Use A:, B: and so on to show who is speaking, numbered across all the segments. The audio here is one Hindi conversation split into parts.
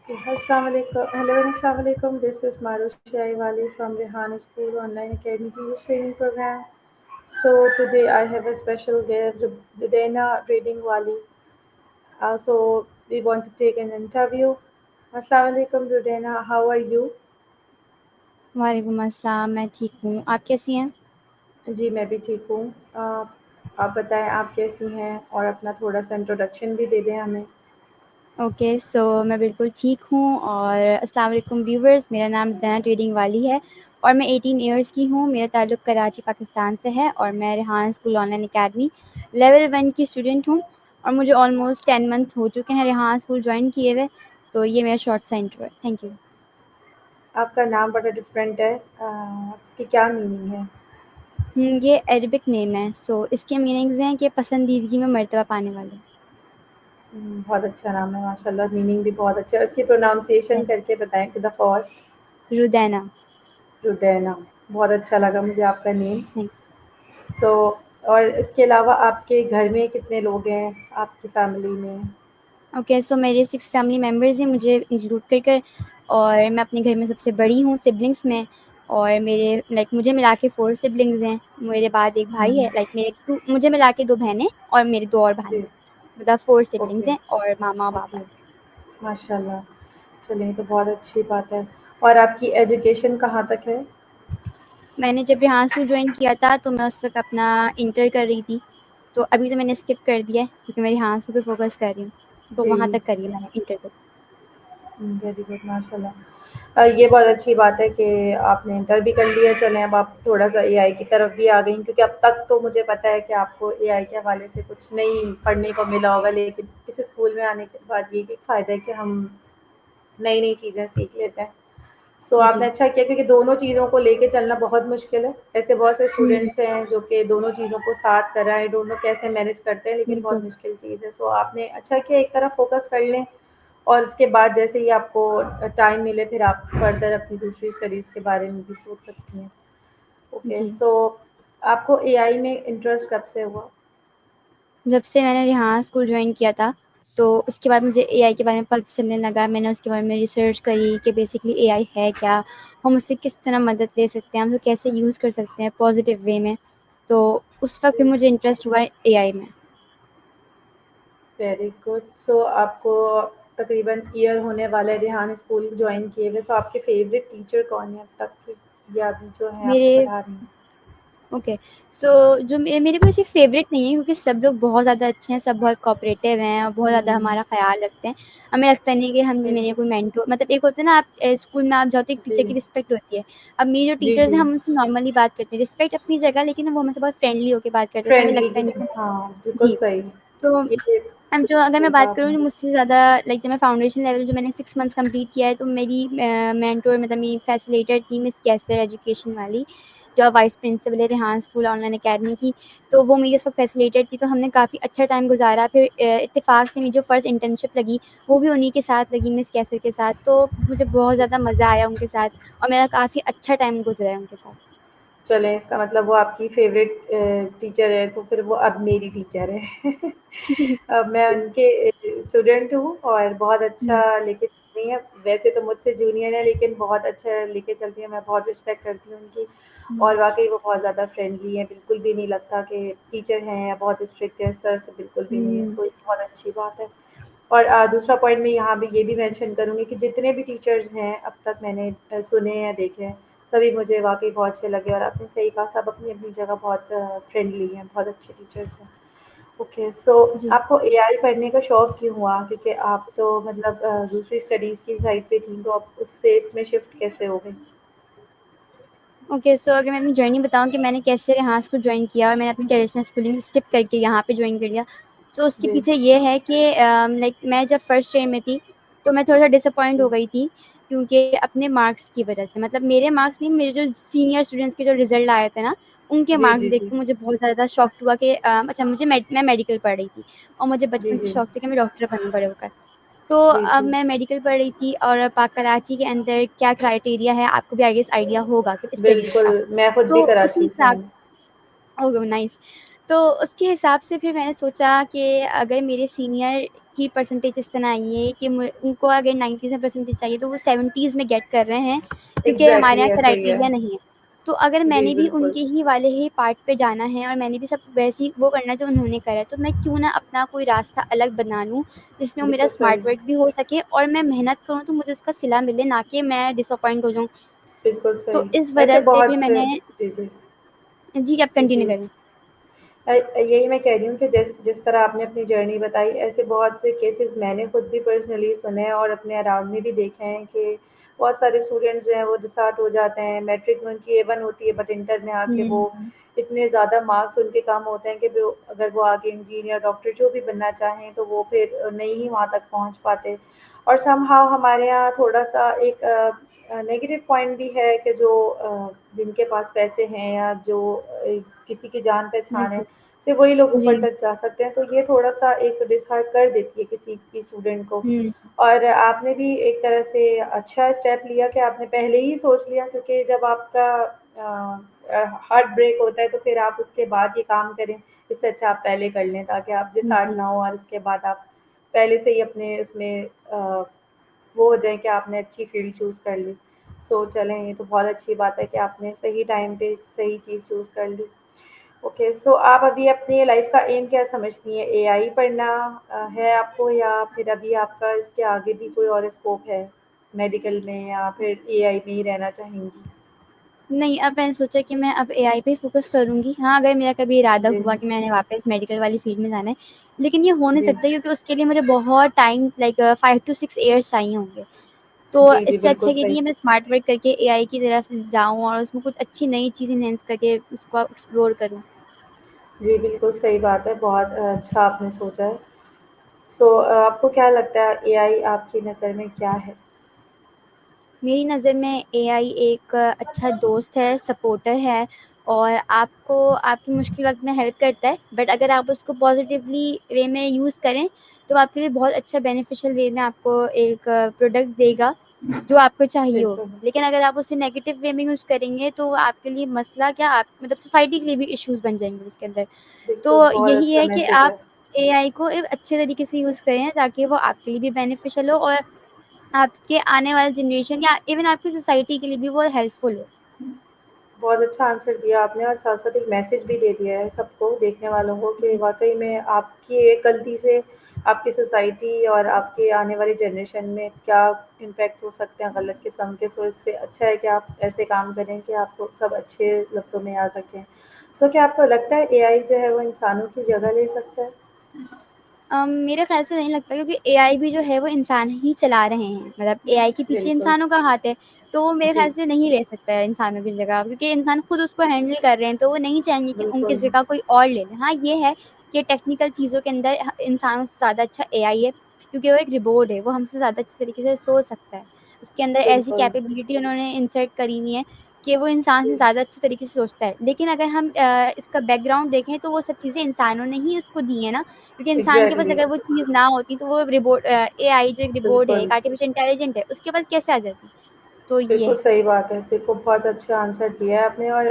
A: Hello and Assalamu alaikum. This is Marushi Aiwali from Rehan School Online Academy Teachers Training Program. So today I have a special guest, Rudena Trading Wali. So we want to take an interview. Assalamu alaikum, Rudena. How are you?
B: वालेकुम अस्सलाम, मैं ठीक हूँ। आप कैसी हैं?
A: जी मैं भी ठीक हूँ। आप बताएं आप कैसी हैं और अपना थोड़ा सा इंट्रोडक्शन भी दे दें हमें।
B: ओके, सो मैं बिल्कुल ठीक हूँ और अस्सलाम वालेकुम व्यूवर्स, मेरा नाम दना ट्रेडिंग वाली है और मैं 18 इयर्स की हूँ। मेरा ताल्लुक़ कराची पाकिस्तान से है और मैं Rehan school online academy level 1 की स्टूडेंट हूँ और मुझे ऑलमोस्ट 10 मंथ हो चुके हैं रेहान स्कूल ज्वाइन किए हुए। तो ये मेरा शॉर्ट सा इंट्रो है। Thank you.
A: आपका नाम बड़ा डिफरेंट है। इसकी क्या मीनिंग है?
B: ये अरबिक नेम है, सो इसके मीनिंग्स हैं कि पसंदीदगी में मर्तबा पाने वाले।
A: बहुत अच्छा नाम है माशाल्लाह, मीनिंग भी बहुत अच्छा है। उसकी प्रोनाउंसिएशन
B: थैंक्स।
A: करके बताएं एक दफ़ा और।
B: रुदैना।
A: रुदैना। बहुत अच्छा लगा मुझे आपका नेम।
B: थैंक्स।
A: सो और इसके अलावा आपके घर में कितने लोग हैं आपकी फैमिली में?
B: ओके, सो मेरे 6 फैमिली मेम्बर्स हैं मुझे इंक्लूड कर कर और मैं अपने घर में सबसे बड़ी हूँ सिबलिंग्स में। और मेरे मुझे मिला के 4 सिबलिंग्स हैं। मेरे बाद एक भाई
A: हम्म,
B: है, मेरे 2 मुझे मिला के 2 बहनें और मेरे 2 और भाई
A: जी।
B: हैं। मतलब 4
A: ओके।
B: सिबलिंग्स हैं और मामा-पापा
A: ओके।
B: हैं।
A: माशाल्लाह। चलिए तो बहुत अच्छी बात है। और आपकी एजुकेशन कहाँ तक है?
B: मैंने जब यहाँ स्कूल जॉइन किया था तो मैं उस वक़्त अपना इंटर कर रही थी। तो अभी तो मैंने स्किप कर दिया है क्योंकि मैं यहाँ स्कूल पे फ़ोकस कर रही हूँ। तो
A: जी।
B: वहाँ तक करी है मैंने इंटर तक।
A: वेरी गुड माशाल्लाह। ये बहुत अच्छी बात है कि आपने इंटर भी कर लिया। चलें अब आप थोड़ा-सा एआई की तरफ भी आ गई, क्योंकि अब तक तो मुझे पता है कि आपको एआई के हवाले से कुछ नहीं पढ़ने को मिला होगा, लेकिन इस स्कूल में आने के बाद ये भी फ़ायदा है कि हम नई-नई चीज़ें सीख लेते हैं। सो आपने
B: जी।
A: अच्छा किया, क्योंकि दोनों चीज़ों को लेके चलना बहुत मुश्किल है। ऐसे बहुत से
B: हुँ,
A: स्टूडेंट्स हैं जो कि दोनों चीज़ों को साथ कर रहे हैं, आई डोंट नो कैसे मैनेज करते हैं, लेकिन बहुत
B: बिल्कुल।
A: मुश्किल चीज़ है। सो आपने अच्छा किया, एक तरफ फ़ोकस कर लें और उसके बाद जैसे ही आपको टाइम मिले फिर आप फर्दर अपनी दूसरी स्टडीज़ के बारे में भी सोच सकती हैं। ओके,
B: जी।
A: सो आपको एआई में इंटरेस्ट कब से हुआ?
B: जब से मैंने यहाँ स्कूल जॉइन किया था, तो उसके बाद मुझे एआई के बारे में पता चलने लगा। मैंने उसके बारे में रिसर्च करी कि बेसिकली एआई है क्या? हम उससे किस तरह मदद ले सकते हैं? हम उसे कैसे यूज़ कर सकते हैं पॉज़िटिव वे में? तो उस वक़्त
A: जी।
B: भी मुझे इंटरेस्ट हुआ एआई में।
A: Very good. सो आपको तकरीबन ईयर होने वाला है रेहान स्कूल जॉइन किए हुए। सो आपके फेवरेट टीचर कौन है अब तक के, या अभी जो हैं आपको
B: मेरे
A: पढ़ा रही हैं?
B: ओके, सो जो मेरे को ऐसे फ़ेवरेट नहीं है क्योंकि सब लोग बहुत ज़्यादा अच्छे हैं, सब बहुत कोऑपरेटिव हैं और बहुत ज़्यादा
A: हुँ,
B: हमारा ख़्याल रखते हैं। हमें लगता नहीं कि हम
A: वेरी
B: मेरे
A: गुड।
B: कोई मेंटर मतलब एक होता है ना आप स्कूल में आप जाओ तो एक
A: जी।
B: टीचर की रिस्पेक्ट होती है। अब मेरे जो
A: जी,
B: टीचर्स
A: जी।
B: हैं हम उनसे नॉर्मली बात करते हैं, रिस्पेक्ट अपनी जगह लेकिन वो हमसे बहुत फ्रेंडली होके बात करते हैं तो हमें
A: फ्रेंडली
B: लगता
A: की
B: नहीं कि
A: हाँ, बिल्कुल
B: जी।
A: सही।
B: तो
A: ये
B: अब जो अगर
A: सही
B: मैं
A: कहा
B: बात करूँ
A: आपने।
B: जो मुझसे ज़्यादा जब मैं फाउंडेशन लेवल जो मैंने 6 मंथ्स कंप्लीट किया है तो मेरी मेंटर मतलब मेरी फैसिलिटेटर थी मिस कैसर एजुकेशन वाली, जो वाइस प्रिंसिपल है रेहान स्कूल ऑनलाइन अकेडमी की। तो वो मेरी उस वक़्त फैसिलिटेटर थी तो हमने काफ़ी अच्छा टाइम गुज़ारा। फिर इत्तेफ़ाक से मेरी जो फर्स्ट इंटर्नशिप लगी वो भी उन्हीं के साथ लगी मिस कैसर के साथ। तो मुझे बहुत ज़्यादा मज़ा आया उनके साथ और मेरा काफ़ी अच्छा टाइम गुज़रा है उनके साथ।
A: चलें, इसका मतलब वो आपकी फ़ेवरेट टीचर है, तो फिर वो अब मेरी टीचर है। मैं उनके स्टूडेंट हूँ और बहुत अच्छा
B: हुँ,
A: लेके चल रही हैं। वैसे तो मुझसे जूनियर है, लेकिन बहुत अच्छा लेके चलती हैं, मैं बहुत रिस्पेक्ट करती हूँ उनकी।
B: हुँ,
A: और वाक़ई वो बहुत ज़्यादा फ्रेंडली हैं, बिल्कुल भी नहीं लगता कि टीचर हैं या बहुत स्ट्रिक्ट है, सर से बिल्कुल भी नहीं है,
B: हुँ।
A: सो ये बहुत अच्छी बात है। और दूसरा पॉइंट मैं यहाँ पे ये भी मेंशन करूँगी कि जितने भी टीचर्स हैं अब तक मैंने सुने या देखे हैं, सभी मुझे वाक़ई बहुत अच्छे लगे और आपने सही कहा, सब अपनी-अपनी जगह बहुत फ्रेंडली हैं, बहुत अच्छे टीचर्स हैं। ओके, सो
B: जी।
A: आपको एआई पढ़ने का शौक क्यों हुआ? क्योंकि आप तो मतलब दूसरी स्टडीज़ की साइड पे थीं, तो आप उससे इसमें शिफ्ट कैसे हो गईं?
B: ओके, सो अगर मैं अपनी जर्नी बताऊँ कि मैंने कैसे यहाँ स्कूल जॉइन किया और मैंने अपनी ट्रेडिशनल स्कूलिंग स्किप करके यहाँ पे जॉइन कर लिया। सो उसके
A: जी।
B: पीछे ये है कि मैं जब फर्स्ट ईयर में थी, तो मैं थोड़ा-सा डिसअपॉइंट
A: जी।
B: हो गई थी क्योंकि अपने मार्क्स की वज़ह से। मतलब मेरे मार्क्स नहीं, मेरे जो सीनियर स्टूडेंट्स के जो रिज़ल्ट आए थे ना, उनके
A: जी,
B: मार्क्स
A: जी,
B: देख
A: जी।
B: के मुझे बहुत ज़्यादा शॉक्ड हुआ कि अच्छा मैं मेडिकल पढ़ रही थी और मुझे
A: जी,
B: बचपन से
A: जी।
B: शौक था कि मैं डॉक्टर बनूँ बड़े होकर। तो
A: जी,
B: अब
A: जी।
B: मैं मेडिकल पढ़ रही थी और कराची के अंदर क्या क्राइटेरिया है आपको भी आई गेस आइडिया होगा कि स्टडीज़
A: बिल्कुल,
B: का।
A: मैं खुद भी
B: तो उसी
A: कराची से
B: हिसाब
A: हूँ।
B: Oh nice. तो उसके हिसाब से फिर मैंने सोचा कि अगर मेरे सीनियर की परसेंटेज इस तरह आई है कि उनको अगर 90s में परसेंटेज चाहिए तो वो 70s में गेट कर रहे हैं, क्योंकि हमारे
A: एग्ज़ैक्टली
B: यहाँ
A: ऐसा ही है।
B: क्राइटेरिया नहीं है। तो अगर
A: जी,
B: मैंने भी
A: बिल्कुल।
B: उनके ही वाले ही पार्ट पे जाना है और मैंने भी सब वैसे ही वो करना है जो उन्होंने करा है, तो मैं क्यों ना अपना कोई रास्ता अलग बना लूँ, जिसमें वो मेरा
A: बिल्कुल सही।
B: स्मार्ट वर्क भी हो सके और मैं मेहनत करूँ तो मुझे उसका सिला मिले, ना कि मैं डिसअपॉइंट हो जाऊँ।
A: बिल्कुल
B: तो
A: सही।
B: इस
A: ऐसे
B: वजह से फिर
A: बहुत से
B: मैंने
A: जी, जी।
B: जी, आप
A: जी,
B: कंटिन्यू
A: जी।
B: करें।
A: यही मैं कह रही हूँ कि जिस जिस तरह आपने अपनी जर्नी बताई, ऐसे बहुत से केसेस मैंने खुद भी पर्सनली सुने हैं और अपने अराउंड में भी देखे हैं कि बहुत सारे स्टूडेंट्स जो हैं वो डिसहार्ट हो जाते हैं। मैट्रिक में उनकी A1 होती है, बट इंटर में आके वो
B: हुँ,
A: इतने ज़्यादा मार्क्स उनके कम होते हैं कि वो अगर वो आगे इंजीनियर, डॉक्टर जो भी बनना चाहें तो वो फिर नहीं ही वहाँ तक पहुँच पाते। और समहाउ हमारे यहाँ थोड़ा-सा एक नेगेटिव पॉइंट भी है कि जो जिनके पास पैसे हैं या जो किसी की जान-पहचान है,
B: बिल्कुल।
A: सिर्फ़ वही लोग
B: जी।
A: ऊपर तक जा सकते हैं। तो ये थोड़ा-सा एक डिसहार्ट कर देती है किसी भी स्टूडेंट को।
B: हुँ,
A: और आपने भी एक तरह से अच्छा स्टेप लिया कि आपने पहले ही सोच लिया, क्योंकि जब आपका हार्ट ब्रेक होता है तो फिर आप उसके बाद ये काम करें, इससे अच्छा आप पहले कर लें ताकि आप डिसहार्ट
B: जी।
A: ना हो और उसके बाद आप पहले से ही अपने उसमें वो हो जाए कि आपने अच्छी फ़ील्ड चूज़ कर ली। सो चलें, ये तो बहुत अच्छी बात है कि आपने सही टाइम पे सही चीज़ चूज़ कर ली। ओके, सो आप अभी अपनी लाइफ़ का एम क्या समझती हैं? एआई पढ़ना है आपको, या फिर अभी आपका इसके आगे भी कोई और स्कोप है, मेडिकल में, या फिर एआई में ही रहना चाहेंगी?
B: नहीं, अब मैंने सोचा कि मैं अब एआई पे फ़ोकस करूँगी। हाँ, अगर मेरा कभी इरादा
A: जी,
B: हुआ कि मैंने वापस मेडिकल वाली फ़ील्ड में जाना है, लेकिन ये हो नहीं
A: जी।
B: सकता क्योंकि उसके लिए मुझे बहुत टाइम लाइक 5 टू 6 इयर्स चाहिए होंगे। तो
A: जी, जी,
B: इससे अच्छा
A: बिल्कुल
B: है कि
A: सही।
B: नहीं मैं स्मार्ट वर्क करके एआई की तरफ जाऊँ और उसमें कुछ अच्छी नई चीज़ एनहांस करके उसको एक्सप्लोर करूँ।
A: जी, बिल्कुल सही बात है, बहुत अच्छा आपने सोचा है। सो आपको क्या लगता है एआई आपकी नज़र में क्या है?
B: मेरी नज़र में एआई एक अच्छा दोस्त है, सपोर्टर है और आपको आपकी मुश्किल वक़्त में हेल्प करता है। बट अगर आप उसको पॉज़िटिवली वे में यूज़ करें, तो आपके लिए बहुत अच्छा बेनिफिशियल वे में आपको एक प्रोडक्ट देगा, जो आपको चाहिए
A: बिल्कुल,
B: होगी। लेकिन अगर आप उसे नेगेटिव वे में यूज़ करेंगे, तो आपके लिए मसला क्या आप मतलब सोसाइटी के लिए भी इश्यूज़ बन जाएँगे उसके अंदर।
A: बिल्कुल,
B: तो
A: बहुत
B: यही
A: अच्छा
B: है कि
A: मैसेज
B: आप
A: है।
B: एआई को एक अच्छे तरीके से यूज़ करें ताकि वो आपके लिए भी बेनिफिशियल हो और आपके आने वाले जनरेशन या इवन आपकी सोसाइटी के लिए भी वो हेल्पफुल हो।
A: बहुत अच्छा आंसर दिया आपने, और साथ-साथ एक मैसेज भी दे दिया है सबको, देखने वालों को, कि
B: जी,
A: वाक़ई में आपकी एक गलती से आपकी सोसाइटी और आपके आने वाली जनरेशन में क्या इम्पैक्ट हो सकते हैं गलत किस्म के। सो इससे अच्छा है कि आप ऐसे काम करें कि आपको सब अच्छे लफ्ज़ों में याद रखें। सो क्या आपको लगता है एआई जो है वो इंसानों की जगह ले सकता है?
B: मेरे ख़्याल से नहीं लगता क्योंकि एआई भी जो है वो इंसान ही चला रहे हैं। मतलब एआई के पीछे
A: बिल्कुल।
B: इंसानों का हाथ है, तो वो मेरे ख़्याल
A: जी,
B: से नहीं ले सकता है इंसानों की जगह क्योंकि इंसान खुद उसको हैंडल कर रहे हैं, तो वो नहीं चाहेंगे कि उनकी
A: बिल्कुल,
B: जगह कोई और ले ले। हाँ, ये है कि टेक्निकल चीज़ों के अंदर इंसानों से ज़्यादा अच्छा एआई है क्योंकि वो एक रोबोट है, वो हमसे ज़्यादा अच्छे तरीके से सोच सकता है। उसके अंदर ऐसी
A: बिल्कुल,
B: कैपेबिलिटी उन्होंने इंसर्ट करी हुई है कि वो इंसान से
A: जी।
B: ज़्यादा अच्छे तरीके से सोचता है। लेकिन अगर हम इसका बैकग्राउंड देखें तो वो सब चीज़ें इंसानों ने ही उसको दी है ना। क्योंकि इंसान के पास
A: एग्ज़ैक्टली,
B: अगर वो चीज़ ना होती तो वो एआई जो एक रोबोट है,
A: बिल्कुल।
B: एक आर्टिफ़िशियल इंटेलिजेंट है, उसके पास कैसे आ जाती? तो ये
A: बिल्कुल
B: है।
A: सही बात है। देखो, बहुत अच्छा आंसर दिया है आपने, और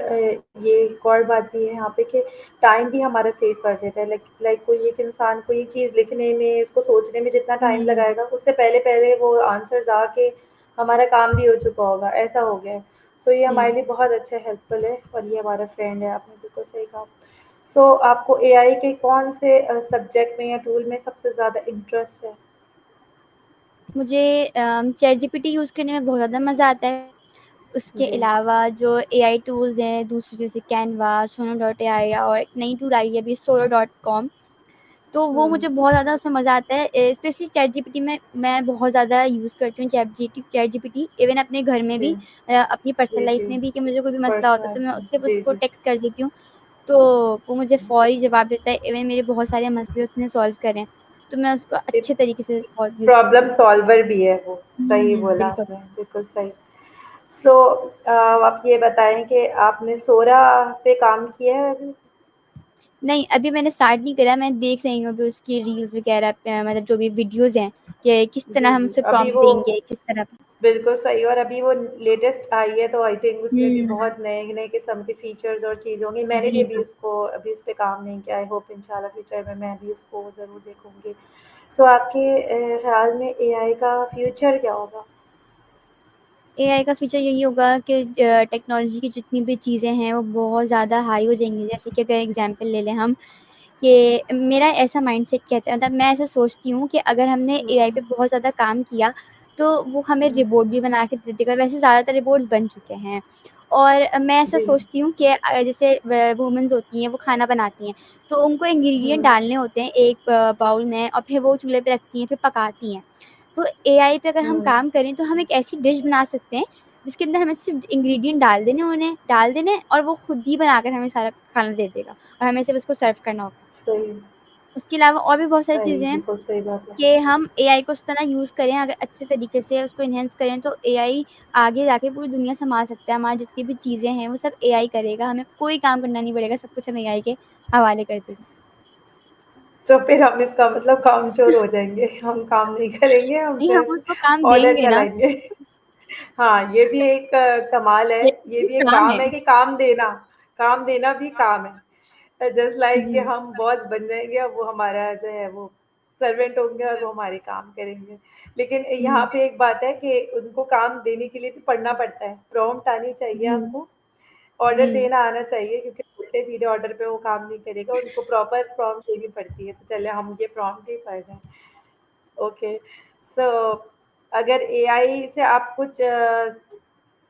A: ये एक और बात भी है यहाँ पे कि टाइम भी हमारा सेव कर देता है। लाइक लाइक कोई एक इंसान कोई चीज़ लिखने में, उसको सोचने में जितना टाइम
B: हुँ,
A: लगाएगा, उससे पहले-पहले वो आंसर्स आके हमारा काम भी हो चुका होगा, ऐसा हो गया है। सो ये
B: जी।
A: हमारे लिए बहुत अच्छा हेल्पफुल है, और ये हमारा फ्रेंड है, आपने बिल्कुल सही कहा। सो आपको एआई के कौन से सब्जेक्ट में या टूल में सबसे ज़्यादा इंटरेस्ट है?
B: मुझे चैटजीपीटी यूज़ करने में बहुत ज़्यादा मज़ा आता है। उसके
A: जी,
B: अलावा जो एआई टूल्स हैं दूसरे जैसे कैनवा, सोनो डॉट एआई और एक नई टूल आई है अभी सोलो डॉट कॉम तो वो
A: हुँ,
B: मुझे बहुत ज़्यादा उसमें मज़ा आता है। स्पेशली चैटजीपीटी में मैं बहुत ज़्यादा यूज़ करती हूँ चैटजीपीटी इवन अपने घर में
A: जी,
B: भी अपनी पर्सनल
A: जी,
B: लाइफ़
A: जी।
B: में भी कि मुझे कोई भी मसला होता है तो मैं
A: पर्सनल,
B: उससे
A: जी,
B: उसको
A: जी।
B: टेक्स्ट कर देती हूँ। तो वो मुझे फ़ौरी जवाब देता है। इवन मेरे बहुत सारे मसले उसने सॉल्व करे हैं। तो मैं उसको
A: एक
B: अच्छे तरीके से बहुत यूज़ करती
A: प्रॉब्लम
B: हूँ।
A: सॉल्वर भी है वो, सही बोला
B: बिल्कुल।
A: आपने, बिल्कुल सही। सो आप ये बताएँ कि आपने सोरा पे काम किया है अभी?
B: नहीं, अभी मैंने स्टार्ट नहीं करा, मैं देख रही हूँ अभी उसकी रील्स वगैरह मतलब जो भी वीडियोज़ हैं, कि किस तरह
A: जी,
B: हम
A: जी।
B: उसे
A: अभी
B: प्रॉम्प्ट
A: वो
B: देंगे, किस तरह
A: बिल्कुल सही, और अभी वो लेटेस्ट आई है, तो आई थिंक उसमें भी
B: हुँ,
A: बहुत नए-नए किस्म के फीचर्स और चीज़ होंगी। मैंने भी
B: जी,
A: अभी
B: जी।
A: उसको अभी उस पे काम नहीं किया। आई होप इंशाल्लाह फ्यूचर में मैं भी उसको ज़रूर देखूँगी। सो आपके ख़्याल में एआई का फ्यूचर क्या होगा?
B: एआई का फीचर यही होगा कि टेक्नोलॉजी की जितनी भी चीज़ें हैं वो बहुत ज़्यादा हाई हो जाएँगी। जैसे कि अगर एग्ज़ाम्पल ले लें हम, कि मेरा ऐसा माइंडसेट कहता है, मतलब मैं ऐसा सोचती हूँ कि अगर हमने एआई
A: हुँ,
B: पे बहुत ज़्यादा काम किया, तो वो हमें
A: हुँ,
B: रिपोर्ट भी बना के दे देगा। वैसे ज़्यादातर रिपोर्ट्स बन चुके हैं। और मैं ऐसा
A: जी,
B: सोचती हूँ कि जैसे वुमेन्स होती हैं, वो खाना बनाती हैं, तो उनको इंग्रीडिएंट
A: हुँ,
B: डालने होते हैं एक बाउल में, और फिर वो चूल्हे पे रखती हैं, फिर पकाती हैं। तो एआई पे अगर हम
A: हुँ,
B: काम करें, तो हम एक ऐसी डिश बना सकते हैं, जिसके अंदर हमें सिर्फ़ इंग्रीडिएंट डाल देने हैं, और वो खुद ही बनाकर हमें सारा खाना दे देगा, और हमें सिर्फ़ उसको सर्व करना होगा।
A: सही,
B: उसके अलावा और भी बहुत सारी
A: सही,
B: चीज़ें हैं
A: बिल्कुल सही बात है।
B: कि हम एआई को उस तरह यूज़ करें, अगर अच्छे तरीके से उसको एनहांस करें, तो एआई आगे जाके पूरी दुनिया सँभाल सकता है। हमारी जितनी भी चीज़ें हैं, वो सब एआई करेगा, हमें कोई काम करना नहीं पड़ेगा, सब कुछ हम एआई के हवाले कर देंगे।
A: तो फिर हम इसका मतलब कामचोर हो जाएँगे, हम काम नहीं करेंगे, हम
B: नहीं, हम उसको
A: सिर्फ़
B: काम
A: ऑर्डर
B: देंगे ना,
A: चलाएँगे। हाँ, ये भी एक कमाल है,
B: ये
A: ये
B: भी
A: भी एक
B: काम
A: काम
B: है।
A: है कि काम देना भी काम है। जस्ट लाइक कि
B: जी,
A: हम बॉस बन जाएँगे और वो हमारा जो है वो सर्वेंट होंगे और वो हमारे काम करेंगे। लेकिन यहाँ
B: हुँ,
A: पे एक बात है कि उनको काम देने के लिए भी पढ़ना पड़ता है, प्रॉम्प्ट आनी चाहिए
B: जी,
A: आपको, ऑर्डर
B: जी,
A: देना आना चाहिए क्योंकि उल्टे-सीधे ऑर्डर पे वो काम नहीं करेगा, उनको प्रॉपर प्रॉम्प्ट देनी पड़ती है। तो चलिए हम ये प्रॉम्प्ट ही पढ़ रहे हैं। ओके, सो अगर एआई से आप कुछ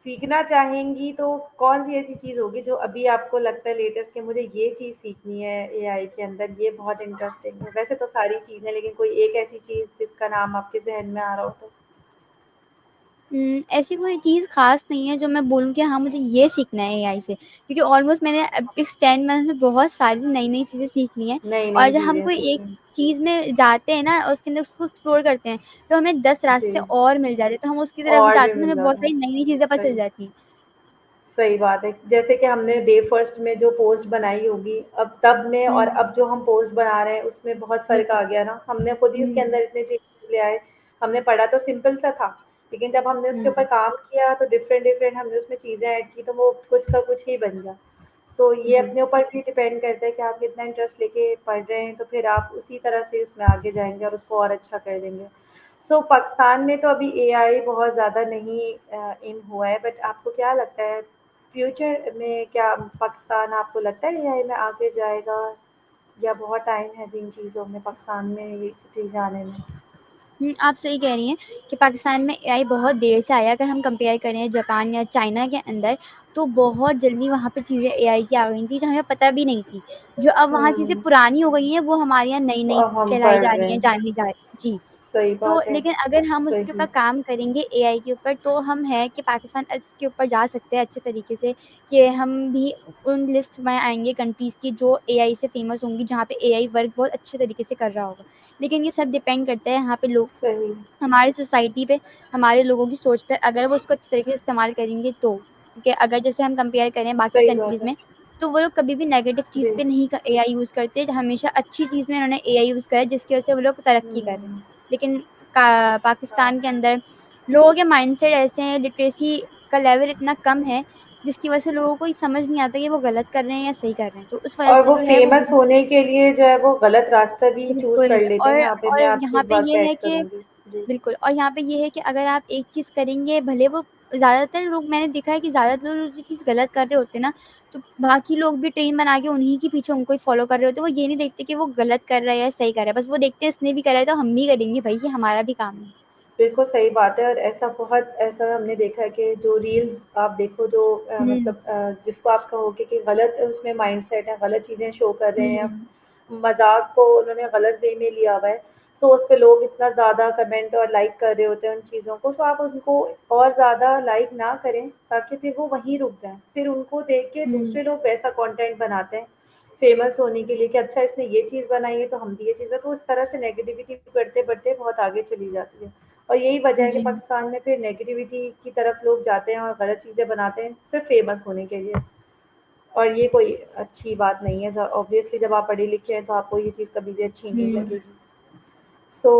A: सीखना चाहेंगी तो कौन-सी ऐसी चीज़ होगी जो अभी आपको लगता है लेटेस्ट कि मुझे ये चीज़ सीखनी है एआई के अंदर, ये बहुत इंटरेस्टिंग है? वैसे तो सारी चीज़ें लेकिन कोई एक ऐसी चीज़ जिसका नाम आपके ज़हन में आ रहा हो तो?
B: ऐसी कोई चीज़ ख़ास नहीं है जो मैं बोलूँ कि हाँ, मुझे ये सीखना है एआई से, क्योंकि ऑलमोस्ट मैंने अब इस 10 मंथ में बहुत सारी नई-नई चीज़ें सीख ली हैं। और
A: नई-नई
B: जब हम
A: चीज़ें
B: कोई एक
A: सीखनी।
B: चीज़ में जाते हैं ना, और उसके अंदर उसको एक्सप्लोर करते हैं, तो हमें 10 रास्ते
A: जी,
B: और मिल जाते हैं, तो हम उसकी तरफ
A: और भी
B: जाते हैं, तो
A: मिल
B: हमें बहुत
A: जाता है।
B: सारी नई-नई चीज़ें पता चल
A: सही।
B: जाती हैं।
A: सही बात है। जैसे कि हमने डे फर्स्ट में जो पोस्ट बनाई होगी, अब तब में और
B: हुँ,
A: अब जो हम पोस्ट बना रहे हैं, उसमें बहुत फ़र्क आ
B: बिल्कुल।
A: गया ना। हमने खुद ही उसके
B: हुँ,
A: अंदर इतने चेंजेज़ ले आए। हमने पढ़ा तो सिंपल सा था, लेकिन जब हमने उसके ऊपर
B: हुँ,
A: काम किया तो डिफरेंट-डिफरेंट हमने उसमें चीज़ें ऐड की, तो वो कुछ का कुछ ही बन गया। सो ये
B: जी,
A: अपने ऊपर भी डिपेंड करता है कि आप कितना इंटरेस्ट लेके पढ़ रहे हैं, तो फिर आप उसी तरह से उसमें आगे जाएँगे और उसको और अच्छा कर देंगे। सो पाकिस्तान में तो अभी एआई बहुत ज़्यादा नहीं इन हुआ है, बट आपको क्या लगता है फ्यूचर में क्या पाकिस्तान आपको लगता है एआई में आगे जाएगा या बहुत टाइम है अभी इन चीज़ों में पाकिस्तान में ये सब चीज़ें आने में?
B: आप सही कह रही हैं कि पाकिस्तान में एआई बहुत देर से आया। अगर हम कंपेयर करें जापान या चाइना के अंदर, तो बहुत जल्दी वहाँ पे चीज़ें एआई की आ गई थी, जो हमें पता भी नहीं थी। जो अब वहाँ चीज़ें
A: हुँ,
B: पुरानी हो गई हैं, वो हमारे यहाँ नई-नई
A: अब हम
B: कहलाई
A: पढ़
B: जा
A: रहे
B: रही हैं,
A: हैं।
B: जानी जा जी।
A: सही
B: तो
A: बात है,
B: लेकिन अगर हम उसके ऊपर
A: सही।
B: काम करेंगे एआई के ऊपर, तो हम है कि पाकिस्तान इसके ऊपर जा सकते हैं अच्छे तरीके से, कि हम भी उन लिस्ट में आएँगे कंट्रीज़ की जो एआई से फ़ेमस होंगी, जहाँ पे एआई वर्क बहुत अच्छे तरीके से कर रहा होगा। लेकिन ये सब डिपेंड करता है यहाँ पे लोग,
A: सही,
B: हमारी सोसाइटी पे, हमारे लोगों की सोच पे, अगर वो उसको अच्छे तरीके से इस्तेमाल करेंगे तो। क्योंकि अगर जैसे हम कंपेयर करें बाकी
A: सही बात
B: कंट्रीज़
A: है।
B: में, तो वो लोग कभी भी नेगेटिव चीज़
A: जी।
B: पे नहीं क एआई यूज़ करते, हमेशा अच्छी चीज़ में उन्होंने एआई यूज़ करा है, जिसकी वजह से वो लोग तरक्की कर रहे हैं।
A: हुँ,
B: लेकिन का पाकिस्तान के
A: हाँ।
B: अंदर लोगों के माइंडसेट ऐसे हैं, लिटरेसी का लेवल इतना कम है, जिसकी वजह से लोगों को ये समझ नहीं आता कि वो गलत कर रहे हैं या सही कर रहे हैं। तो उस वजह
A: और
B: से
A: वो
B: जो है वो
A: फ़ेमस होने के लिए जो है वो गलत रास्ता भी चूज़
B: बिल्कुल।
A: कर लेते हैं,
B: और
A: यहाँ पे
B: और
A: मैं आपकी
B: यहाँ
A: इस
B: पे
A: बात
B: ये
A: पे
B: है
A: ऐड
B: कि
A: करूँगी। जी।
B: बिल्कुल, और यहाँ पे ये है कि अगर आप एक चीज़ करेंगे, भले वो ज़्यादातर लोग, मैंने देखा है कि ज़्यादातर लोग जो चीज़ गलत कर रहे होते हैं ना, तो बाकी लोग भी ट्रेन बना के उन्हीं के पीछे उनको ही फ़ॉलो कर रहे होते हैं। वो ये नहीं देखते कि वो गलत कर रहा है या सही कर रहा है। बस वो देखते हैं इसने भी करा है तो हम भी करेंगे भई, ये हमारा भी काम है।
A: बिल्कुल सही बात है और ऐसा हमने देखा है कि जो रील्स आप देखो जो
B: हुँ,
A: मतलब जिसको आप कहोगे कि गलत उसमें माइंडसेट है, गलत चीज़ें शो कर रहे हैं,
B: हुँ,
A: मज़ाक को उन्होंने गलत वे में लिया हुआ है। सो उस पे लोग इतना ज़्यादा कमेंट और लाइक कर रहे होते हैं उन चीज़ों को, सो आप उनको और ज़्यादा लाइक ना करें ताकि फिर वो वहीं रुक जाएँ। फिर उनको देख के
B: हुँ,
A: दूसरे लोग वैसा कंटेंट बनाते हैं, फेमस होने के लिए कि अच्छा इसने ये चीज़ बनाई है तो हम भी ये चीज़ है, तो इस तरह से नेगेटिविटी बढ़ते-बढ़ते बहुत आगे चली जाती है। और यही वजह है कि
B: जी।
A: पाकिस्तान में फिर नेगेटिविटी की तरफ लोग जाते हैं और गलत चीज़ें बनाते हैं सिर्फ फेमस होने के लिए और ये कोई अच्छी बात नहीं है ऑब्वियसली जब आप पढ़े लिखे हैं तो आपको ये चीज़ कभी भी अच्छी नहीं
B: हुँ।
A: लगेगी। सो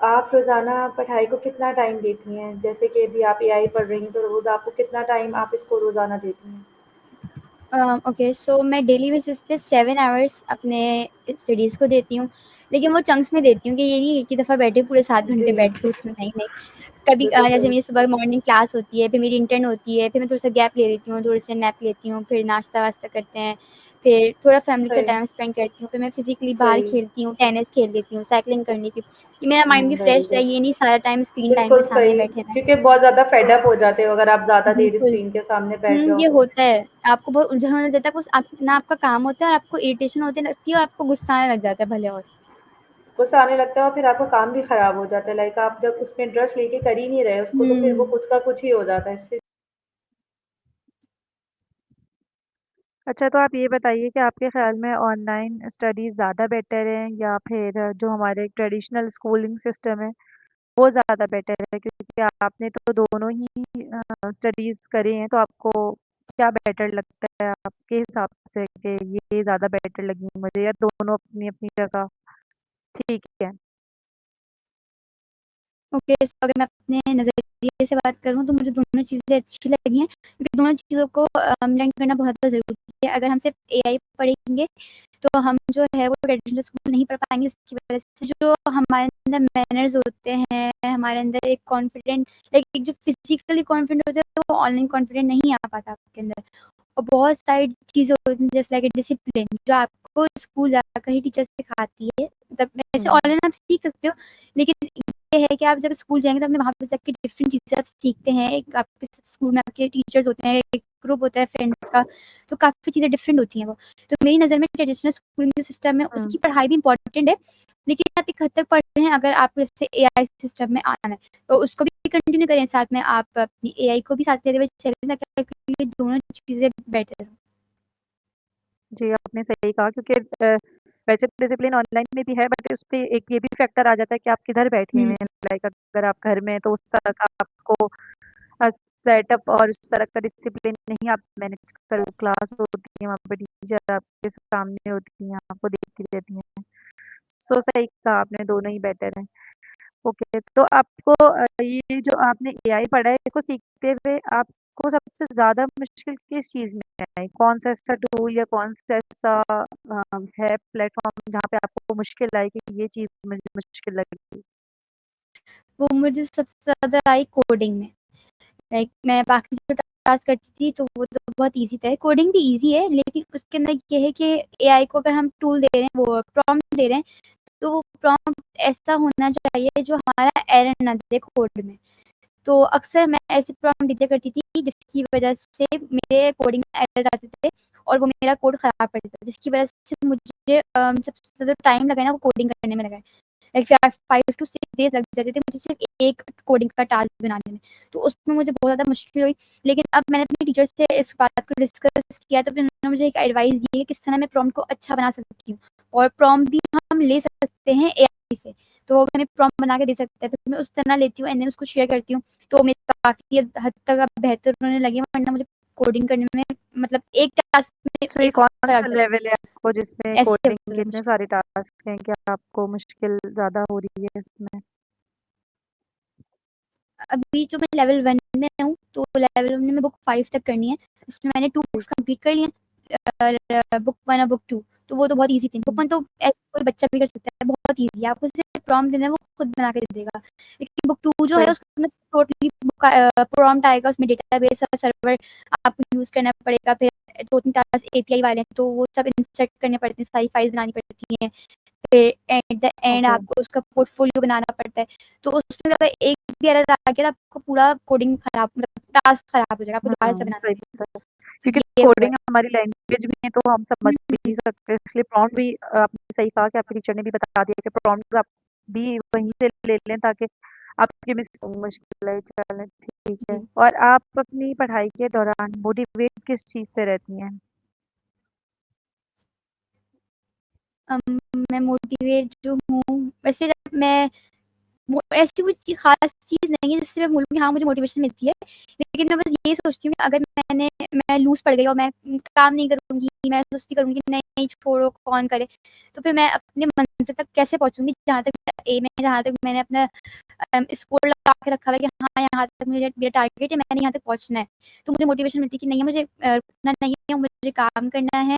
A: आप रोज़ाना पढ़ाई को कितना टाइम देती हैं? जैसे कि अभी आप एआई पढ़ रही हैं तो रोज़ आपको कितना टाइम आप इसको रोज़ाना देती हैं?
B: ओके, सो मैं डेली बेसिस पे 7 आवर्स अपने स्टडीज़ को देती हूँ। लेकिन वो चंक्स में देती हूँ कि ये नहीं एक ही दफ़ा बैठे पूरे 7 घंटे
A: जी।
B: बैठ के उसमें नहीं। कभी
A: बिल्कुल
B: जैसे
A: सही।
B: मेरी सुबह मॉर्निंग क्लास होती है, फिर मेरी इंटर्न होती है, फिर मैं थोड़ा-सा गैप ले लेती हूँ, थोड़े से नैप लेती हूँ, फिर नाश्ता-वाश्ता करते हैं, फिर थोड़ा फैमिली के साथ
A: सही,
B: टाइम स्पेंड करती हूँ, फिर मैं फिज़िकली बाहर
A: सही।
B: खेलती हूँ, टेनिस खेल लेती हूँ, साइक्लिंग कर लेती हूँ, कि मेरा माइंड भी
A: वेरी
B: फ्रेश रहे,
A: गुड।
B: ये नहीं सारा टाइम स्क्रीन टाइम पे
A: बिल्कुल
B: सामने
A: सही,
B: बैठे रहें।
A: क्योंकि बहुत ज़्यादा फेड अप हो जाते हो अगर आप ज़्यादा देर
B: बिल्कुल।
A: स्क्रीन के सामने बैठ जाओ।
B: ये होता है। आपको बहुत उलझन होने लगता है, कुछ आप ना आपका काम होता है और आपको इरिटेशन होने लगती है और आपको गुस्सा आने लग जाता है भले और।
A: गुस्सा आने लगता है और फिर आपका काम भी खराब हो जाता है, लाइक आप जब उसमें इंटरेस्ट लेके कर ही नहीं रहे उसको, तो फिर वो
B: हुँ।
A: कुछ का कुछ ही हो जाता है इससे।
C: अच्छा, तो आप ये बताइए कि आपके ख़्याल में ऑनलाइन स्टडीज़ ज़्यादा बेटर है या फिर जो हमारे ट्रेडिशनल स्कूलिंग सिस्टम है, वो ज़्यादा बेटर है? क्योंकि आपने तो दोनों ही स्टडीज़ करी हैं, तो आपको क्या बेटर लगता है आपके हिसाब से कि ये ज़्यादा बेटर लगी मुझे, या दोनों अपनी-अपनी जगह ठीक है?
B: ओके, सो अगर मैं अपने नज़रिए से बात करूँ तो मुझे दोनों चीज़ें अच्छी लगी हैं, क्योंकि दोनों चीज़ों को ब्लेंड करना बहुत ज़्यादा ज़रूरी है। अगर हम सिर्फ एआई पढ़ेंगे, तो हम जो है वो ट्रेडिशनल स्कूल नहीं पढ़ पाएँगे, इसकी वजह से जो हमारे अंदर मैनर्स होते हैं, हमारे अंदर एक कॉन्फिडेंट, लाइक एक जो फिज़िकली कॉन्फिडेंट होता है, वो ऑनलाइन कॉन्फिडेंट नहीं आ पाता आपके अंदर। और बहुत सारी चीज़ें होती हैं जैसे लाइक डिसिप्लिन, जो आपको स्कूल जाकर ही टीचर सिखाती है। मतलब वैसे
C: हुँ।
B: ऑनलाइन आप सीख सकते हो, लेकिन ये है कि आप जब स्कूल जाएँगे, तो अपने वहाँ पे जाके डिफरेंट चीज़ें आप सीखते हैं। एक आपके स्कूल में आपके टीचर्स होते हैं, एक ग्रुप होता है फ्रेंड्स का, तो काफ़ी चीज़ें डिफरेंट होती हैं वो। तो मेरी नज़र में ट्रेडिशनल स्कूलिंग जो सिस्टम है,
C: हुँ।
B: उसकी पढ़ाई भी इम्पोर्टेंट है, लेकिन आप एक हद तक पढ़ रहे हैं, अगर आपको जैसे एआई सिस्टम में आना है, तो उसको भी कंटिन्यू करें, साथ में आप अपनी एआई को भी साथ लेते हुए चलें, ताकि आपके लिए दोनों चीज़ें बेटर हो।
C: जी, आपने सही कहा, क्योंकि वैसे तो डिसिप्लिन ऑनलाइन में भी है, बट उसपे एक ये भी फैक्टर आ जाता है कि आप किधर बैठे हुए
B: हुँ,
C: हैं। लाइक अगर आप घर में हैं, तो उस तरह का आपको सेटअप और उस तरह का डिसिप्लिन नहीं आप मैनेज कर, क्लास होती है, वहाँ पे टीचर आपके सामने होती हैं, आपको देखती रहती हैं। सो सही कहा आपने, दोनों ही बेटर हैं। ओके, तो आपको ये जो आपने एआई पढ़ा है, इसको सीखते हुए आपको सबसे ज़्यादा मुश्किल किस चीज़ में आई? कौन-सा ऐसा टूल या कौन-सा ऐसा है प्लेटफ़ॉर्म जहाँ पे आपको मुश्किल आई कि ये चीज़ मुझे मुश्किल लगी?
B: वो मुझे सबसे ज़्यादा आई कोडिंग में। लाइक मैं बाकी जो टास्क करती थी, तो वो तो बहुत ईज़ी था। कोडिंग भी ईज़ी है, लेकिन उसके अंदर ये है कि एआई को अगर हम टूल दे रहे हैं, वो प्रॉम्प्ट दे रहे हैं, तो वो प्रॉम्प्ट ऐसा होना चाहिए जो हमारा एरर ना दे कोड में। तो अक्सर मैं ऐसे प्रॉम्प्ट दिया करती थी, जिसकी वजह से मेरे कोडिंग में एरर आते थे और वो मेरा कोड खराब कर देता था, जिसकी वजह से मुझे सबसे ज़्यादा टाइम लगा ना, वो कोडिंग करने में लगा है। लाइक 5 टू 6 डेज़ लग जाते थे मुझे सिर्फ़ एक कोडिंग का टास्क बनाने में। तो उसमें मुझे बहुत ज़्यादा मुश्किल हुई, लेकिन अब मैंने अपने टीचर से इस बात को डिस्कस किया, तो फिर उन्होंने मुझे एक एडवाइस दी है, किस तरह मैं प्रॉम्प्ट को अच्छा बना सकती हूँ, और प्रॉम्प्ट भी हम ले सकते हैं एआई से। तो वो हमें प्रॉम्प्ट बना के दे सकता है, तो मैं उस तरह लेती हूँ एंड देन उसको शेयर करती हूँ। तो मेरे काफ़ी हद तक अब बेहतर होने लगे हैं, वरना मुझे कोडिंग करने में मतलब एक टास्क में
C: सो ये
B: 1 हफ्ता लग
C: कौन-सा
B: जाता
C: लेवल है आपको जिसमें
B: है। ऐसे
C: कोडिंग
B: होता
C: के
B: था
C: इतने
B: मुश्किल।
C: सारे टास्क हैं कि आपको मुश्किल ज़्यादा हो रही है इसमें?
B: अभी जो मैं लेवल 1 में हूँ, तो लेवल 1 में मैं बुक 5 तक करनी है। उसमें मैंने 2
C: जी।
B: बुक्स कंप्लीट कर ली हैं, बुक 1 और बुक 2, तो वो तो बहुत ईज़ी थी। बुक
C: हुँ।
B: 1 तो ऐसे कोई बच्चा भी कर सकता है, बहुत ईज़ी है। आपको सिर्फ प्रॉम्प्ट देना है, वो खुद बना के दे देगा। लेकिन बुक 2 जो है,
C: सही।
B: उसके अंदर टोटली प्रॉम्प्ट आएगा, उसमें डेटाबेस और सर्वर आपको यूज़ करना पड़ेगा। फिर 2-3 टास्क एपीआई वाले हैं, तो वो सब इंसर्ट करने पड़ते हैं, सारी फाइल्स बनानी पड़ती हैं। फिर एट द एंड
C: ओके।
B: आपको उसका पोर्टफोलियो बनाना पड़ता है। तो उसमें अगर एक भी एरर आ गया, तो आपको पूरा कोडिंग खराब, मतलब टास्क खराब हो जाएगा, आपको दोबारा से बनाना
C: सही
B: पड़ेगा।
C: बात है।
B: तो
C: क्योंकि
B: ये हुआ है।
C: कोडिंग हमारी लैंग्वेज में है, तो हम समझ
B: हुँ,
C: भी
B: हुँ।
C: सकते हैं, इसलिए प्रॉम्प्ट भी आपने सही कहा कि आपके टीचर ने भी बता दिया कि प्रॉम्प्ट आप भी वहीं से ले लें, ताकि आपकी मुश्किल है। चलें, ठीक है।
B: जी।
C: और आप अपनी पढ़ाई के दौरान मोटिवेट किस चीज़ से रहती हैं?
B: मैं मोटिवेट जो हूँ, वैसे जब मैं ऐसी कोई ख़ास चीज़ नहीं है जिससे मैं बोलूँ कि हाँ, मुझे मोटिवेशन मिलती है। लेकिन मैं बस ये सोचती हूँ कि अगर मैं लूज़ पड़ गई और मैं काम नहीं करूँगी, मैं सुस्ती करूँगी कि नहीं छोड़ो कौन करे, तो फिर मैं अपने मंज़िल तक कैसे पहुँचूँगी जहाँ तक मेरा एम है, जहाँ तक मैंने अपना स्कोर लगा के रखा हुआ है कि हाँ, यहाँ तक मुझे मेरा टारगेट है, मैंने यहाँ तक पहुँचना है। तो मुझे मोटिवेशन मिलती है कि नहीं है मुझे रुकना नहीं है, मुझे काम करना है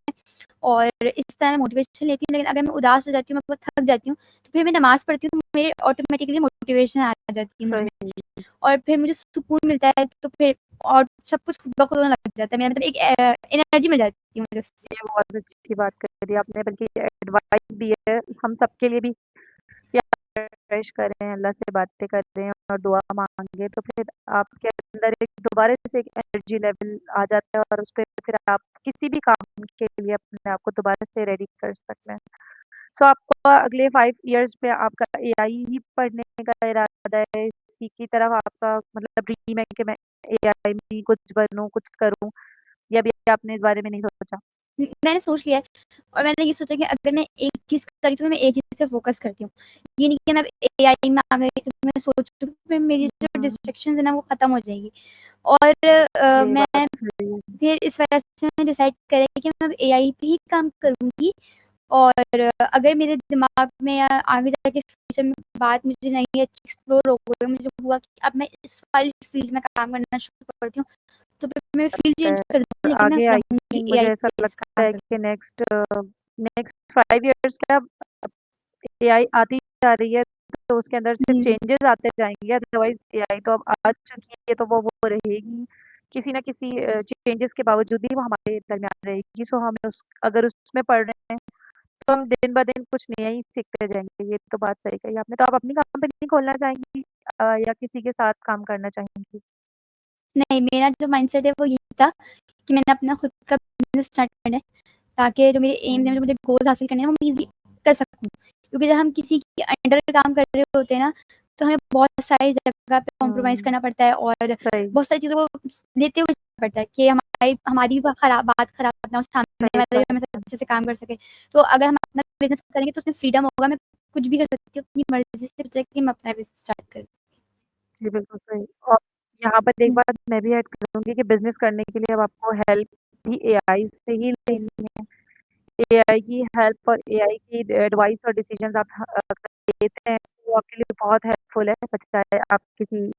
B: और इस तरह मैं मोटिवेशन लेती हूँ। लेकिन अगर मैं उदास हो जाती हूँ, मैं बहुत थक जाती हूँ, तो फिर मैं नमाज़ पढ़ती हूँ, तो मेरे ऑटोमेटिकली मोटिवेशन आ जाती है मुझ में
C: सही।
B: और फिर मुझे सुकून मिलता है, तो फिर और सब कुछ खुद ब खुद होने लग जाता है। मेरा मतलब एक एनर्जी मिल जाती है मुझे उससे।
C: ये बहुत अच्छी बात करी आपने, बल्कि एडवाइस भी है हम सबके लिए भी कि आप फ्रेश करें, अल्लाह से बातें करें और दुआ माँगे, तो फिर आपके अंदर एक दोबारा से एक एनर्जी लेवल आ जाता है और उसपे फिर आप किसी भी काम के लिए अपने आप को दोबारा से रेडी कर सकते हैं। सो आपका अगले 5 इयर्स में आपका एआई ही पढ़ने का इरादा है, इसी की तरफ आपका मतलब ड्रीम है कि मैं एआई में कुछ बनूँ, कुछ करूँ, या अभी आपने इस बारे में नहीं सोचा?
B: मैंने सोच लिया है और मैंने ये सोचा कि अगर मैं एक चीज़ कर रही हूँ, तो मैं एक चीज़ पे फ़ोकस करती हूँ। ये नहीं कि मैं एआई में आ गई तो मैं सोचूँ फिर मेरी जो
C: हुँ,
B: डिस्ट्रैक्शंस है ना वो ख़त्म हो जाएगी और
C: ये बात
B: मैं
C: सही है।
B: फिर इस वजह से मैंने डिसाइड करा कि मैं अब एआई पे ही काम करूँगी और अगर मेरे दिमाग में या आगे जाके फ्यूचर में बात मुझे नहीं अच्छी एक्सप्लोर हो गई, मुझे हुआ कि अब मैं इस वाली फील्ड में काम करना शुरू करती हूँ, तो फिर मैं फील्ड चेंज कर दूँगी लेकिन मैं
C: आगे आई
B: रहूँगी
C: थिंक मुझे
B: एआई
C: ऐसा
B: पे इस
C: लगता
B: काम
C: है
B: करती
C: कि नेक्स्ट 5 इयर्स क्या एआई आती जा रही है, तो उसके अंदर सिर्फ
B: हुँ,
C: चेंजेस आते जाएँगे, अदरवाइज़ एआई तो अब आ चुकी है, तो वो रहेगी। किसी न किसी चेंजेस के बावजूद ही वो हमारे दरमियान रहेगी। सो हमें अगर उसमें पढ़ रहे हैं, तो हम दिन ब दिन कुछ नया ही सीखते जाएँगे। ये तो बात सही कही आपने। तो आप अपनी कंपनी खोलना चाहेंगी या किसी के साथ काम करना चाहेंगी?
B: नहीं मेरा जो माइंडसेट है वो ये था कि मैंने अपना खुद का बिज़नेस स्टार्ट करना है, ताकि जो मेरे एम्स हैं,
C: हुँ,
B: जो मुझे गोल्स हासिल करने हैं, वो मैं ईज़िली कर सकूँ। क्योंकि जब हम किसी के अंडर काम कर रहे होते हैं ना, तो हमें बहुत सारी जगह पे कॉम्प्रोमाइज़
C: हुँ,
B: करना पड़ता है और
C: सही,
B: बहुत सारी चीज़ों को लेते हुए चलना पड़ता है कि हमारी बात खराब ना हो, सामने
C: सही
B: वाला भी
C: बात
B: हमें
C: है।
B: अच्छे से काम कर सके। तो अगर हम अपना बिज़नेस करेंगे तो उसमें फ्रीडम होगा, मैं कुछ भी कर सकती हूँ, अपनी मर्ज़ी से कि मैं अपना बिज़नेस स्टार्ट करूँ।
C: जी, बिल्कुल सही। और यहाँ पर एक
B: हुँ,
C: बात मैं भी ऐड करूँगी कि बिज़नेस करने के लिए अब आपको हेल्प भी एआई से ही लेनी है। एआई की हेल्प और एआई की एडवाइस और डिसीजंस आप लेते हैं, तो आपके लिए बहुत हेल्पफुल है, बजाए आप किसी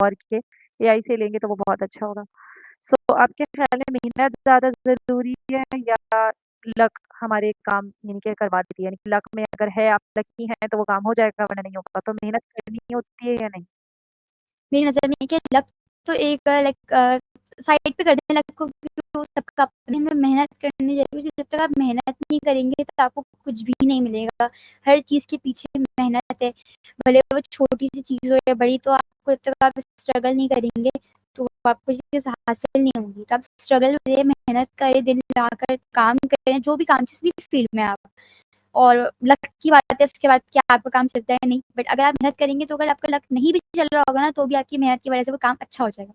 C: और के। एआई से लेंगे तो वो बहुत अच्छा होगा। सो आपके ख़्याल में मेहनत ज़्यादा ज़रूरी है या लक हमारे काम यानी कि करवा देती है? यानी कि लक में अगर है, आप लकी हैं, तो वो काम हो जाएगा, वरना नहीं होगा। तो मेहनत करनी होती है या नहीं?
B: मेरी नज़र में है कि लक तो एक लाइक साइड पे कर दें लक को क्योंकि वो सबका अपने में मेहनत करनी ज़रूरी है। जब तक आप मेहनत नहीं करेंगे तो आपको कुछ भी नहीं मिलेगा। हर चीज़ के पीछे मेहनत है, भले वो छोटी-सी चीज़ हो या बड़ी तो आपको जब तक आप स्ट्रगल नहीं करेंगे तो आपको ये चीज़ हासिल नहीं होगी। तो आप स्ट्रगल करें, मेहनत करें, दिल लगाकर काम करें, जो भी काम जिस भी फील्ड में आप और लक की बात है उसके बाद क्या आपका काम चलता है नहीं, बट अगर आप मेहनत करेंगे तो अगर आपका लक नहीं भी चल रहा होगा ना, तो भी आपकी मेहनत की वज़ह से वो काम अच्छा हो जाएगा।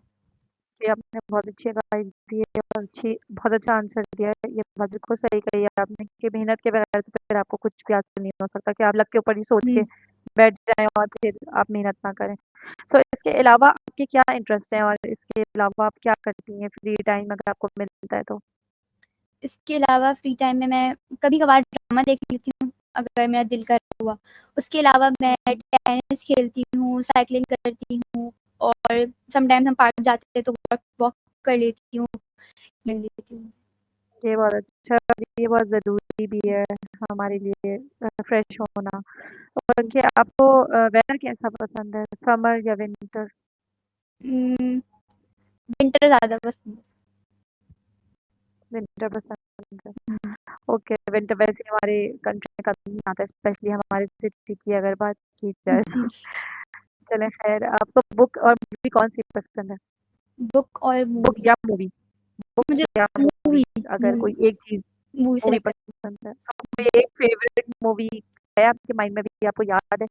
C: जी, आपने बहुत अच्छी एडवाइस दी है और बहुत अच्छा आंसर दिया है। ये बात बिल्कुल सही कही है आपने कि मेहनत के बगैर तो फिर आपको कुछ भी हासिल नहीं हो सकता कि आप लक के ऊपर ही सोच के
B: हुँ,
C: बैठ जाएँ और फिर आप मेहनत ना करें। सो इसके अलावा आपके क्या इंटरेस्ट हैं और इसके अलावा आप क्या करती हैं फ्री टाइम अगर आपको मिलता है तो?
B: इसके अलावा फ्री टाइम में मैं कभी-कभार ड्रामा देख लेती हूँ, अगर मेरा दिल कर हुआ। उसके अलावा मैं
C: हुँ,
B: टेनिस खेलती हूँ, साइक्लिंग करती हूँ और समटाइम्स हम पार्क जाते हैं तो वॉक वॉक कर लेती हूँ, कर लेती हूँ।
C: ये बहुत अच्छा है, ये बहुत ज़रूरी भी है हमारे लिए फ्रेश होना। और क्या आपको वेदर कैसा पसंद है, समर या विंटर?
B: उम, विंटर ज़्यादा पसंद है।
C: विंटर पसंद है।
B: हुँ,
C: ओके, विंटर वैसे हमारे कंट्री में कभी नहीं आता, स्पेशली हमारे सिटी की अगर बात की जाए
B: जी,
C: तो। चलें खैर, आपको बुक और मूवी कौन-सी पसंद है?
B: बुक और
C: बुक
B: मूवी
C: या मूवी? बुक
B: मुझे
C: या मूवी?
B: मूवी
C: अगर
B: मूवी
C: कोई एक चीज़
B: मूवी
C: मूवी
B: सेलेक्ट
C: पसंद है, सो कोई एक फेवरेट मूवी है आपके माइंड में भी आपको याद है?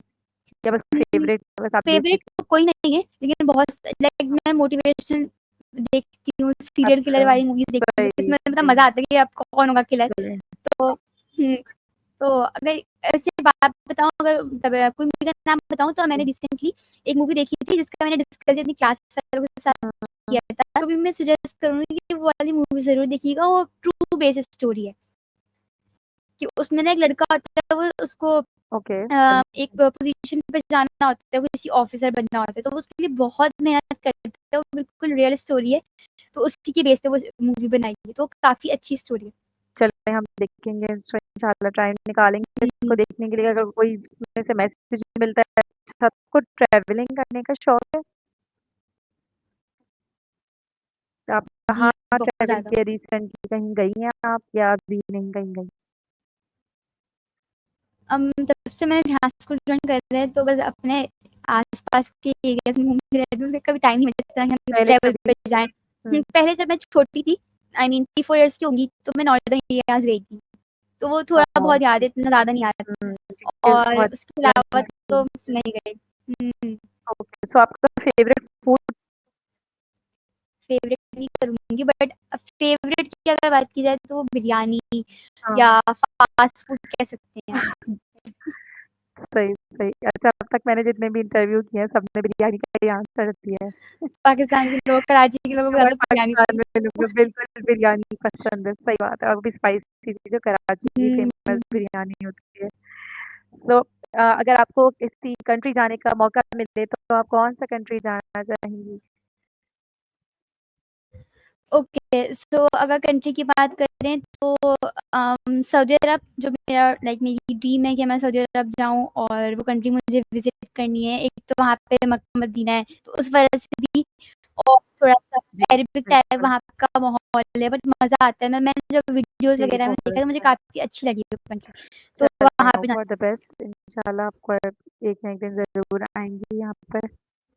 C: या बस
B: करना
C: फेवरेट बस आप देख
B: फेवरेट
C: लेती
B: तो कोई नहीं है, लेकिन बहुत लाइक मैं मोटिवेशन देखती हूँ,
C: हैं?
B: सीरियल किलर
C: अच्छा,
B: वाली मूवीज़ देखती हूँ, क्योंकि
C: सही,
B: उसमें मतलब मज़ा आता है कि अब कौन होगा किलर।
C: चलिए
B: तो हुँ, तो अगर ऐसे बात बताऊँ, अगर मतलब कोई मूवी का नाम बताऊँ, तो मैंने रिसेंटली एक मूवी देखी थी जिसका मैंने डिस्कस अपनी क्लास वालों के साथ किया था। तो भी मैं सजेस्ट करूँगी कि वो वाली मूवी ज़रूर देखिएगा, वो ट्रू बेस्ड स्टोरी है। कि उसमें ना एक लड़का होता है, वो उसको
C: ओके।
B: एक पोजीशन पे जाना होता है, किसी ऑफिसर बनना होता है, तो वो उसके लिए बहुत मेहनत करता है, वो बिल्कुल रियल स्टोरी है, तो उसी के बेस पे वो मूवी बनाई है, तो काफ़ी अच्छी स्टोरी है।
C: चलिए हम देखेंगे इंशाल्लाह, टाइम निकालेंगे इसको देखने के लिए। अगर कोई इसमें से मैसेज मिलता है। सबको ट्रैवलिंग करने का शौक है? आप
B: जी,
C: कहाँ
B: बहुत
C: ट्रैवल
B: ज़्यादा।
C: किया रिसेंटली? कहीं गई हैं आप या अभी नहीं कहीं गई?
B: तब से मैंने ध्यान स्कूल जॉइन कर है, तो बस अपने आस-पास के एरियाज़ में घूमती रहती हूँ, उसका कभी टाइम नहीं मिलता कि हम
C: पहले
B: ट्रैवल
C: कभी
B: पे जाएँ। पहले जब मैं छोटी थी, आई मीन 3-4 इयर्स की होंगी, तो मैं नॉर्दर्न एरियाज़ गई थी। तो वो थोड़ा
C: ओह!
B: बहुत याद है, इतना ज़्यादा नहीं याद।
C: क्योंकि
B: और
C: बहुत
B: उसके अलावा
C: लंबी।
B: तो नहीं गई।
C: ओके, सो आपका फेवरेट फूड?
B: फेवरेट नहीं करूँगी, बट फेवरेट की अगर बात की जाए तो बिरयानी
C: हाँ।
B: या फास्ट फूड कह सकते हैं आप।
C: सही, सही। अच्छा, अब तक मैंने जितने भी इंटरव्यू किए हैं, सबने बिरयानी का ही आंसर दिया है।
B: पाकिस्तान के लोग, कराची के लोगों को
C: हमारे
B: ज़्यादा बिरयानी
C: पाकिस्तान में
B: पसंद
C: लोगों को बिल्कुल बिरयानी पसंद है, सही बात है। और भी स्पाइसी जो कराची की
B: है।
C: फेमस बिरयानी होती है। सो अगर आपको किसी कंट्री जाने का मौका मिले, तो आप कौन-सा कंट्री जाना चाहेंगी?
B: ओके, सो अगर कंट्री की बात करें तो सऊदी अरब, जो मेरा मेरी ड्रीम है कि मैं सऊदी अरब जाऊँ और वो कंट्री मुझे विज़िट करनी है। एक तो वहाँ पे मक्का मदीना है, तो उस वजह से भी, और थोड़ा-सा
C: जी,
B: अरेबिक टाइप
C: बिल्कुल।
B: वहाँ का माहौल है, बट मज़ा आता है। मैंने जब वीडियोज़
C: जी,
B: वगैरह में देखा,
C: बहुत।
B: तो मुझे काफ़ी अच्छी लगी वो कंट्री, तो
C: चलें,
B: वहाँ पे
C: होप फॉर द बेस्ट। इंशाल्लाह आपको एक ना एक दिन ज़रूर आएँगी यहाँ पर।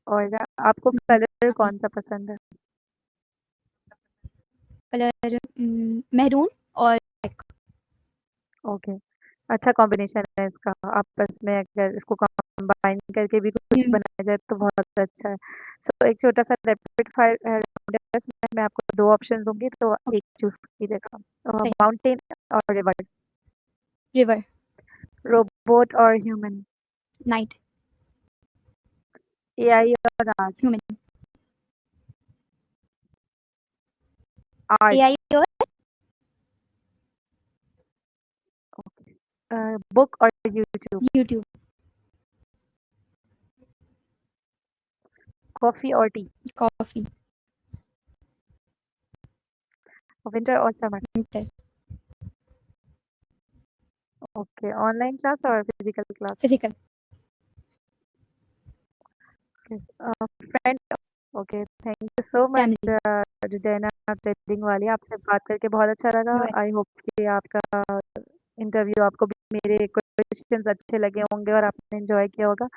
C: और आपको कलर
B: जाना है।
C: कौन-सा पसंद है?
B: कलर मैरून और ब्लैक।
C: ओके, अच्छा कॉम्बिनेशन है इसका। आपस में अगर इसको कंबाइन करके भी कुछ
B: हुँ,
C: बनाया जाए तो बहुत अच्छा है। सो एक छोटा-सा रैपिड फायर राउंड है, इसमें मैं आपको 2 ऑप्शन दूँगी, तो
B: ओके,
C: एक चूज़ कीजिएगा।
B: सही।
C: माउंटेन और रिवर,
B: रिवर,
C: रोबोट और ह्यूमन,
B: नाइट,
C: एआई और आर्ट,
B: ह्यूमन,
C: आर्ट,
B: एआई और
C: बुक और यूट्यूब,
B: यूट्यूब,
C: कॉफ़ी और टी,
B: कॉफ़ी,
C: विंटर और summer.
B: Winter,
C: okay, online class और physical class?
B: Physical,
C: okay, friend. Okay, thank you so much
B: family,
C: रिदेना वेडिंग वाली। आपसे बात करके बहुत अच्छा लगा।
B: यूएस।
C: आई होप कि आपका इंटरव्यू आपको भी मेरे क्वेश्चंस अच्छे लगे होंगे और आपने एंजॉय किया होगा।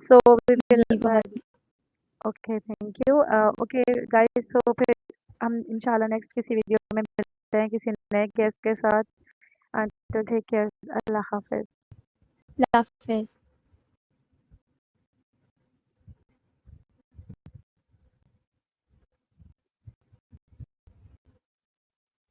C: सो वी विल
B: जी, बहुत।
C: Okay, thank you. Okay guys, तो फिर हम इंशाल्लाह नेक्स्ट किसी वीडियो में मिलते हैं किसी नए गेस्ट के साथ। टिल टेक केयर, अल्लाह हाफ़िज़।
B: अल्लाह हाफ़िज़।